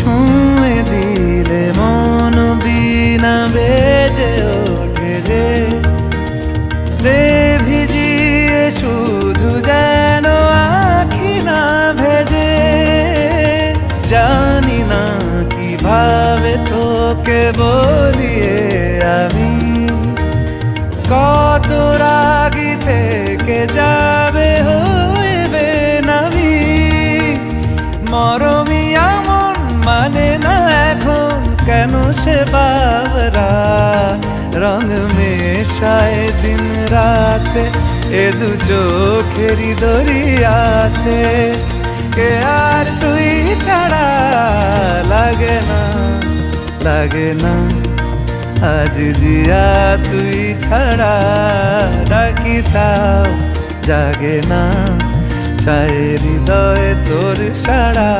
ছুঁয়ে দিলে মন বিনা বেজে ওঠে যে দে ভিজিয়ে শুধু যেন আখি না ভেজে। জানি না কিভাবে তোকে বলিয়ে আমি কত রাগি থেকে যাবে হইবে নামি। মরমি এমন মানে না এখন কেন সে বাবরা রং মেশায় দিন রাতে এ দু চোখেরি দরিয়াতে। কে আর তুই ছাড়া লাগে না লাগে না আজ জিয়া তুই ছাড়া ডাকি তাও জাগে না চায় হৃদয় তোর সাড়া।